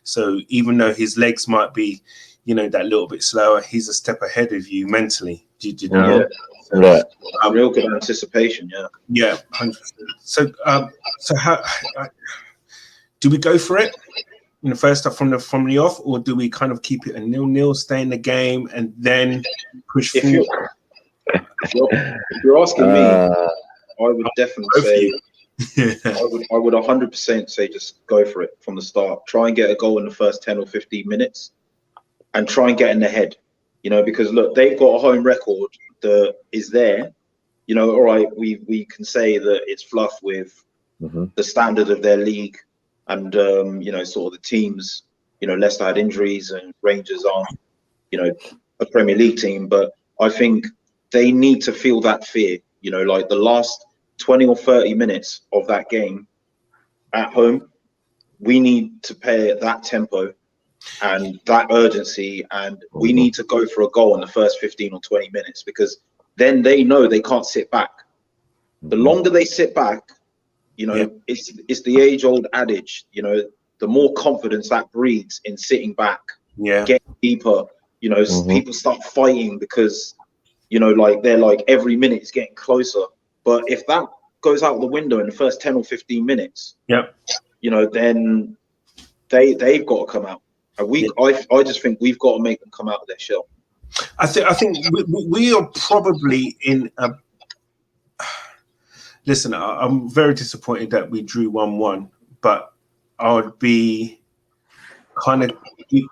So even though his legs might be, that little bit slower, he's a step ahead of you mentally. Do you know? Yeah. right. Real good anticipation. Yeah. Yeah, 100%. So how do we go for it? First up from the off, or do we kind of keep it a 0-0, stay in the game, and then push If forward? you're asking me, I would definitely say Yeah. I would 100% say just go for it from the start. Try and get a goal in the first 10 or 15 minutes, and try and get in the head. Because look, they've got a home record that is there. All right, we can say that it's fluff with the standard of their league, and sort of the teams. Leicester had injuries, and Rangers aren't, a Premier League team. But I think they need to feel that fear. Like the last 20 or 30 minutes of that game at home, we need to play at that tempo and that urgency, and we need to go for a goal in the first 15 or 20 minutes, because then they know they can't sit back. The longer they sit back, it's the age-old adage, the more confidence that breeds in sitting back, getting deeper, people start fighting because, like they're like every minute is getting closer. But if that goes out the window in the first 10 or 15 minutes, then they've got to come out. And I just think we've got to make them come out of their shell. I think we are probably in a. Listen, I'm very disappointed that we drew 1-1, but I would be kind of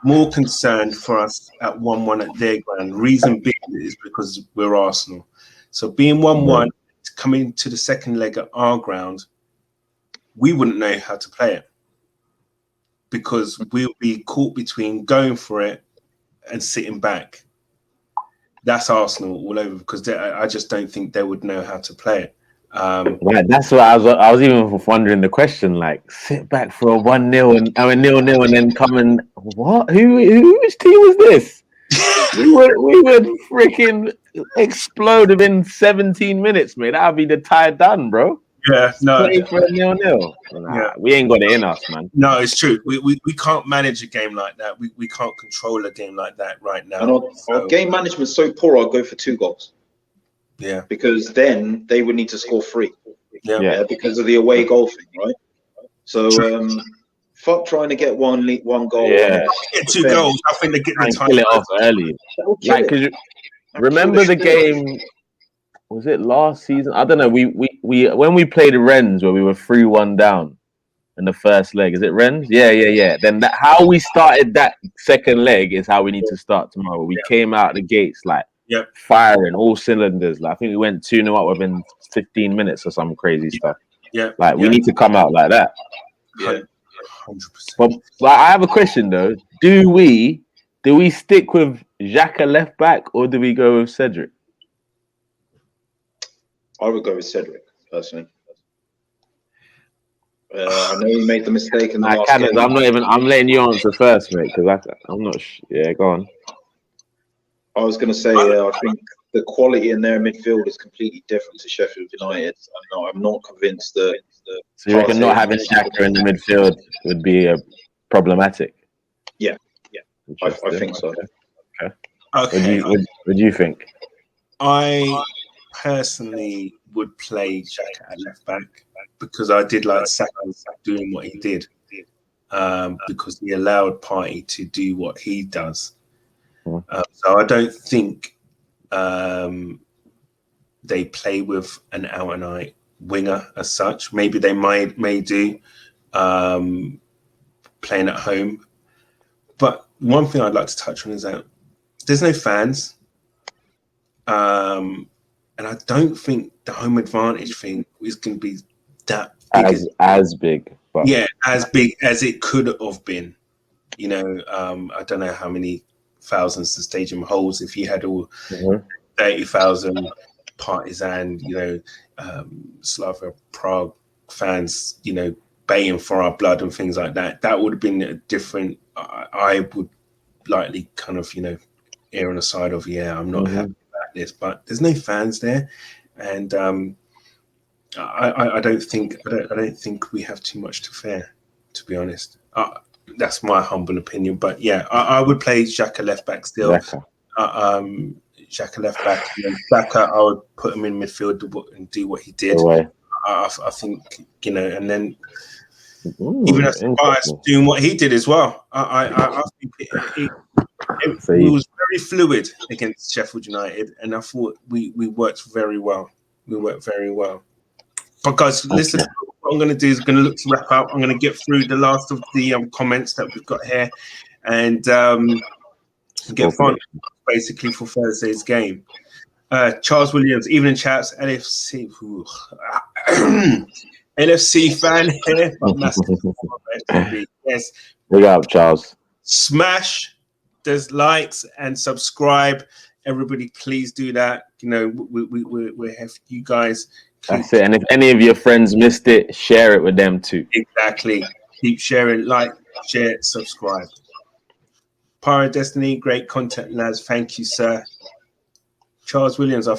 more concerned for us at 1-1 at their ground. Reason being is because we're Arsenal. So being 1-1, coming to the second leg at our ground, we wouldn't know how to play it, because we'll be caught between going for it and sitting back. That's Arsenal all over, because I just don't think they would know how to play it. Right, that's what I was even wondering the question, like sit back for a 1-0 and 0-0 and then come and what? Which team was this? we would freaking explode within 17 minutes, mate. That'd be the tie done, bro. Yeah, no. Play for a 0-0. Nah, we ain't got it in us, man. No, it's true. We can't manage a game like that. We can't control a game like that right now. And our game management's so poor, I'll go for 2 goals. Yeah. Because then they would need to score 3. Yeah. Because of the away goal thing, right? So fuck trying to get one goal. Yeah. Get 2 goals. I think they get the time. Kill it off early. Like, because remember the game, was it last season? I don't know. We when we played Rennes, where we were 3-1 down in the first leg. Is it Rennes? Yeah. Then how we started that second leg is how we need to start tomorrow. We came out the gates like firing all cylinders. Like I think we went 2-0 up within 15 minutes or some crazy stuff. Yeah. Like we need to come out like that. Yeah. 100%. But I have a question though. Do we stick with Xhaka left back, or do we go with Cedric? I would go with Cedric personally. I know you made the mistake in the last game. I'm letting you answer first, mate, because I'm not. Yeah, go on. I was going to say, I think the quality in their midfield is completely different to Sheffield United. I'm not convinced that. So you reckon not having Xhaka in the midfield would be problematic? Yeah. I think so. Okay. What do you think? I personally would play Xhaka at left back, because I did like Saka doing what he did, because he allowed Partey to do what he does. So I don't think they play with an out-and-out winger as such. Maybe they may do playing at home. But one thing I'd like to touch on is that there's no fans. And I don't think the home advantage thing is going to be that big. As big. But... Yeah, as big as it could have been. I don't know how many thousands the stadium holds. If you had all 30,000 partisan, Slavia Prague fans, baying for our blood and things like that, that would have been a different. I would likely kind of, err on the side of, I'm not happy with that. at this, but there's no fans there, and I don't think we have too much to fear, to be honest. That's my humble opinion, but yeah, I would play Xhaka left back still. Xhaka left back, and then Xhaka, I would put him in midfield and do what he did. I think, you know, and then even as doing what he did as well. I think it was very fluid against Sheffield United, and I thought we worked very well. But guys, listen, what I'm going to do is going to look to wrap up. I'm going to get through the last of the comments that we've got here, and get fun basically for Thursday's game. Charles Williams, evening chaps, LFC fan here, but massive. Yes, big up, Charles. Smash those likes and subscribe. Everybody, please do that. You know, we have you guys. That's it. And if any of your friends missed it, share it with them too. Exactly. Keep sharing, like, share, subscribe. Pyro Destiny, great content, lads. Thank you, sir. Charles Williams, I'm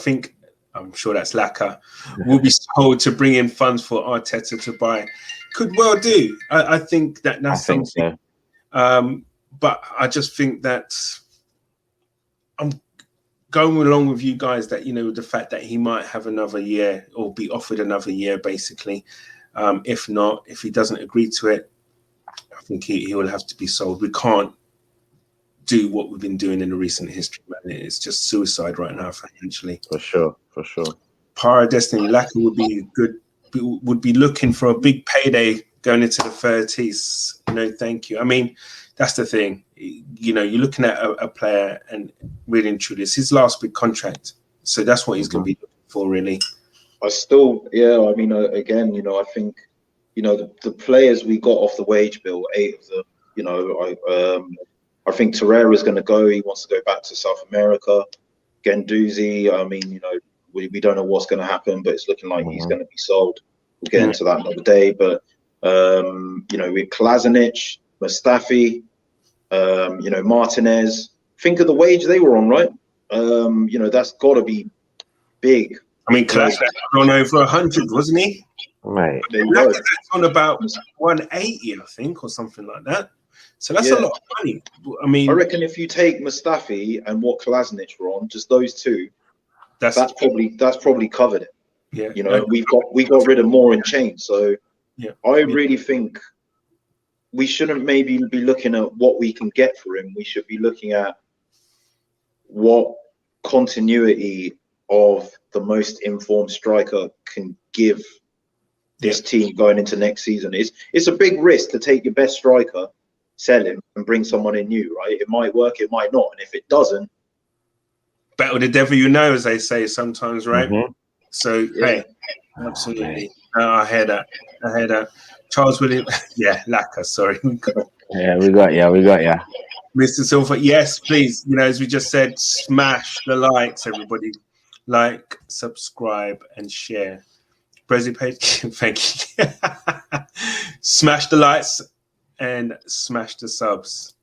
sure that's Lacquer, will be told to bring in funds for Arteta to buy. Could well do. I think that's something. So. But I just think that I'm going along with you guys that, you know, the fact that he might have another year or be offered another year, basically. If not, if he doesn't agree to it, I think he will have to be sold. We can't do what we've been doing in the recent history, man. It's just suicide right now, financially. For sure. Pyro Destiny, Lacquer would be looking for a big payday going into the 30s. No, thank you. I mean, that's the thing. You know, you're looking at a player, and really and truly, it's his last big contract. So that's what he's going to be looking for, really. I mean, again, you know, I think, you know, the players we got off the wage bill, 8 of them, you know, I think Torreira is going to go. He wants to go back to South America. Guendouzi, I mean, you know, we don't know what's going to happen, but it's looking like he's going to be sold. We'll get into that another day. But, you know, with Klasinic, Mustafi, you know, Martinez, think of the wage they were on, right? You know, that's got to be big. I mean, Klasinic was on over 100, wasn't he? Right. That's on about 180, I think, or something like that. So that's a lot of money. I mean, I reckon if you take Mustafi and what Klasinic were on, just those two, that's probably covered it. Yeah, you know, we got rid of Moore and Chain. So I really think we shouldn't maybe be looking at what we can get for him. We should be looking at what continuity of the most informed striker can give this team going into next season. It's a big risk to take your best striker, sell him, and bring someone in new, right? It might work, it might not. And if it doesn't, better the devil you know, as they say sometimes, right? So, hey, absolutely. I hear that. Charles Williams, Lacquer, sorry. We got you. Mr. Silver, yes, please. You know, as we just said, smash the likes, everybody. Like, subscribe, and share. Brezzy page, thank you. Smash the likes and smash the subs.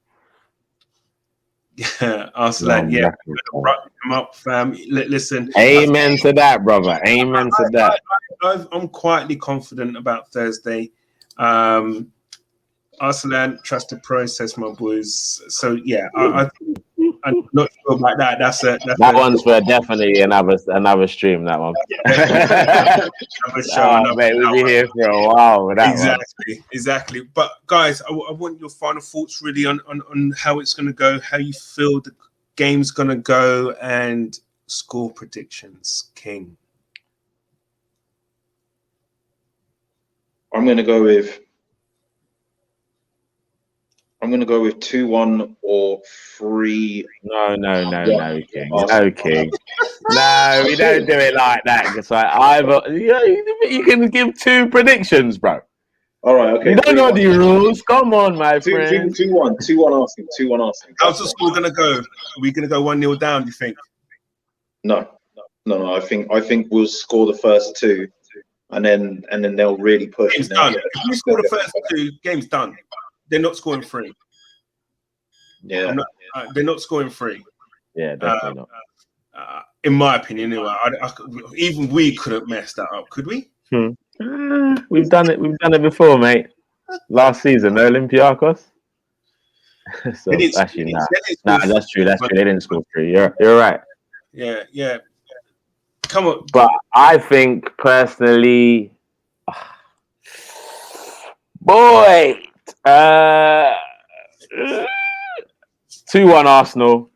Arslan, come up, fam. Listen. Amen to that, brother. Amen to that. I'm quietly confident about Thursday. Arslan, trust the process, my boys. So yeah, I'm not sure about that. That one's for definitely another stream. That one. Another show. Mate, we'll be here for a while with that. Exactly. But guys, I want your final thoughts really on how it's going to go, how you feel the game's going to go, and score predictions. King. I'm going to go with 2-1 or 3. No, King. No, King. No, we don't do it like that. It's like either you can give 2 predictions, bro. All right, okay. You don't know the rules. Come on, my friend. 2-1 Arsenal. 2-1 Arsenal. How's the score going to go? Are we going to go 1-0 down, do you think? No. I think we'll score the first 2, and then they'll really push. Game's done. If we score the first 2, game's done. They're not scoring 3. Yeah. They're not scoring 3. Yeah, definitely not. In my opinion, anyway, even we couldn't mess that up, could we? We've done it. We've done it before, mate. Last season, no Olympiacos. So actually, nah, that's true. That's true. They didn't score 3. You're right. Yeah. Come on. But I think personally, boy, 2-1 Arsenal.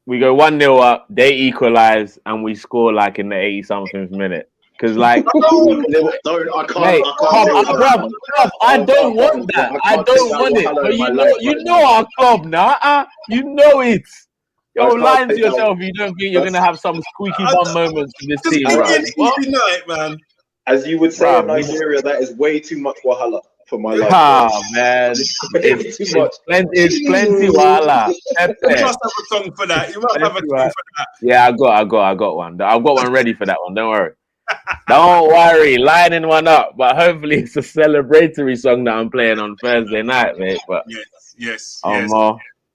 We go 1-0 up. They equalize, and we score like in the 80-something minute. Because like, I can't. mate, bruv, I don't want that. I don't want it. But you know our club now. You know it. Yo, lying to yourself. You don't think you're gonna have some squeaky bum moments with this team, bro? Night, man. As you would say in Nigeria, that is way too much wahala for my life. Man, it's too much. It's plenty wahala. You must have a song for that. You must have a song for that. Yeah, I got one. I've got one ready for that one. Don't worry. Don't worry, lining one up. But hopefully, it's a celebratory song that I'm playing on Thursday night, mate. But yes.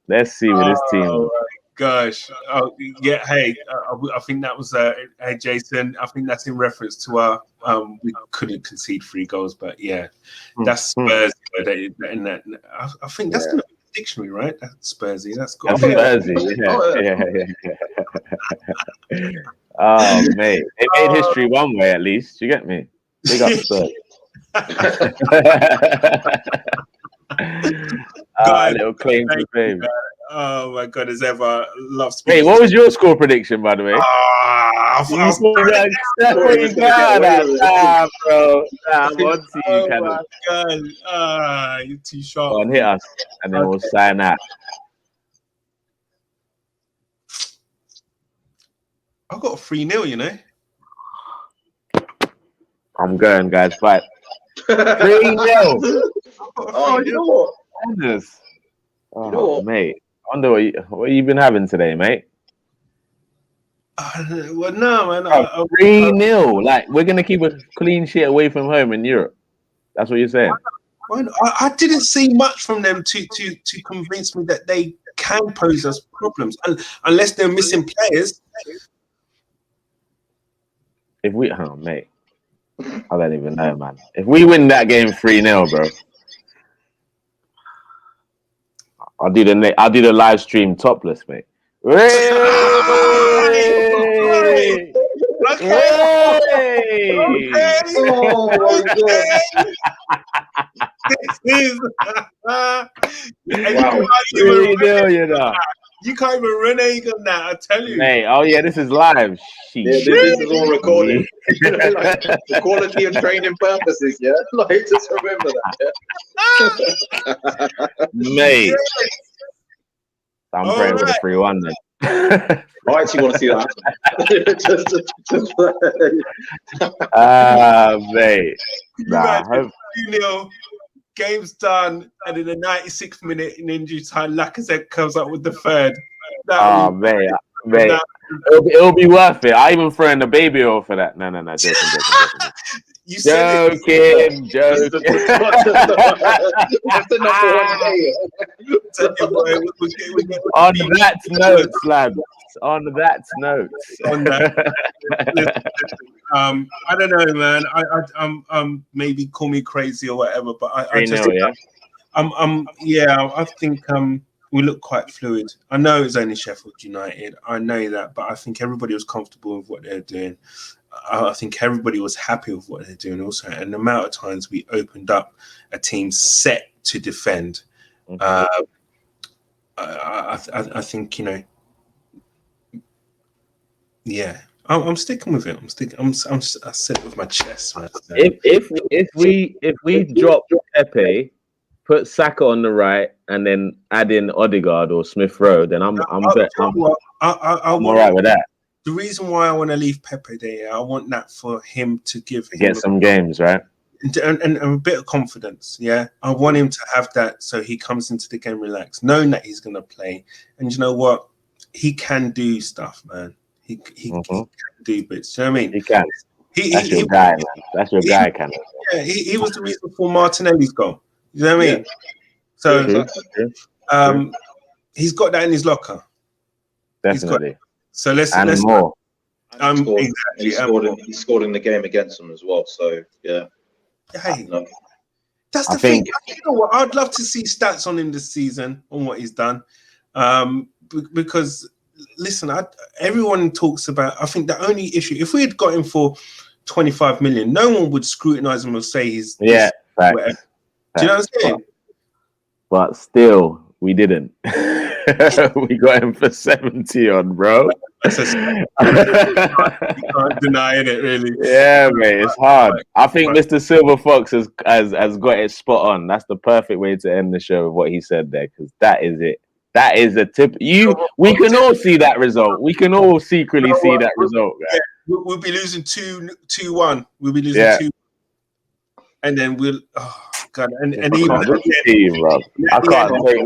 Let's see with this team. Gosh, yeah. Hey, I think that was hey Jason. I think that's in reference to our we couldn't concede 3 goals, but yeah, that's Spurs. I think that's gonna be the dictionary, right? That's Spursy. That's Spursy. Yeah. Oh mate, they made history one way at least. You get me? Big up Spurs. Little claim to fame. Oh my God, as ever, love Spurs. Hey, what was your score prediction, by the way? Bro. I'm on to you, my God. You're too sharp. Go on, hit us, and then we'll sign out. I got a 3-0, you know. I'm going, guys. Fight. 3-0. Oh, you know what? Oh, mate. I wonder what you been having today, mate. Well, no, man. 3-0. Like, we're going to keep a clean sheet away from home in Europe. That's what you're saying? I didn't see much from them to convince me that they can pose us problems. Unless they're missing players. If we... Oh, mate. I don't even know, man. If we win that game 3-0, bro, I'll do the live stream topless, mate. Okay. Oh my God. You can't even renege on that, I tell you. Mate, oh yeah, this is live. This is all recorded. Like, for quality and training purposes, yeah? Like, just remember that, yeah? Mate. I'm praying for the 3-1 then. I actually want to see that. Mate. Nah, 2-0, game's done, and in the 96th minute in injury time, Lacazette comes up with the 3rd. Mate. It'll be worth it. I even throw in the baby oil for that. No. Joking. On that note, lads. On that note. I don't know, man. I'm maybe call me crazy or whatever, but I think we look quite fluid. I know it's only Sheffield United. I know that, but I think everybody was comfortable with what they're doing. I think everybody was happy with what they're doing also. And the amount of times we opened up a team set to defend, I think, you know, yeah, I'm sticking with it. I sit with my chest. Man. If we drop Pepe, put Saka on the right, and then add in Odegaard or Smith Rowe, then I'm all right with that. The reason why I want to leave Pepe there, I want that for him to get some games, right? And a bit of confidence, yeah. I want him to have that so he comes into the game relaxed, knowing that he's going to play. And you know what? He can do stuff, man. He can do bits. Do you know what I mean? He can. That's your guy, man. That's your guy, kind of. Yeah, he was the reason for Martinelli's goal. You know what I mean? So, he's got that in his locker. Definitely. So let's more. And he exactly. he scored in the game against them as well. So yeah, Hey, no. that's I the thing. think- You know what? I'd love to see stats on him this season on what he's done, because listen, everyone talks about. I think the only issue, if we had got him for 25 million, no one would scrutinize him or say he's Yeah, whatever. facts. Do you know what I'm saying? But still, we didn't. We got him for 70 on, bro. That's you can't deny it, really. Yeah, mate, it's hard. I think Mr. Silver Fox has got it spot on. That's the perfect way to end the show with what he said there, because that is it. That is a tip. We can all see that result. We can all secretly see that result. Yeah, we'll be losing 2-1. We'll be losing 2, and then we'll. Oh God! And even I can't take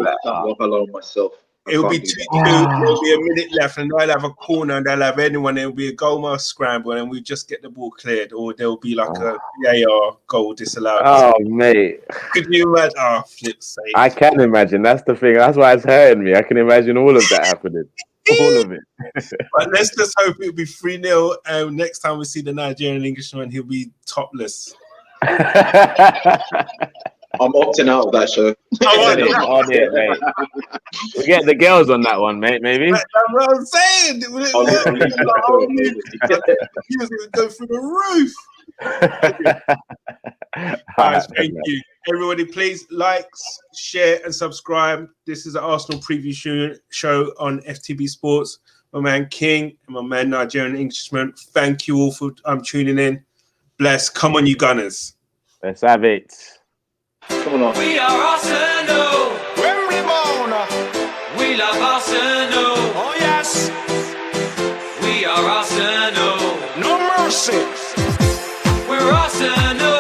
that. Walk alone myself. It'll be 2-2. There'll be a minute left, and they'll have a corner, and they'll have anyone. There'll be a goal mouth scramble, and we just get the ball cleared, or there'll be like a VAR goal disallowed. Oh, mate. Could you imagine? Oh, flip sake. I can imagine. That's the thing. That's why it's hurting me. I can imagine all of that happening. All of it. But let's just hope it'll be 3-0. And next time we see the Nigerian Englishman, he'll be topless. I'm opting out of that show. On it, mate. We get the girls on that one, mate. Maybe. That's what I'm saying. He was going to go through the roof. Guys, thank you. Everybody, please like, share, and subscribe. This is an Arsenal preview show on FTB Sports. My man King and my man Nigerian Englishman. Thank you all for tuning in. Bless. Come on, you Gunners. Let's have it. Come on. We are Arsenal. Wembley bound. We love Arsenal. Oh yes, We are Arsenal. no mercy. We're Arsenal.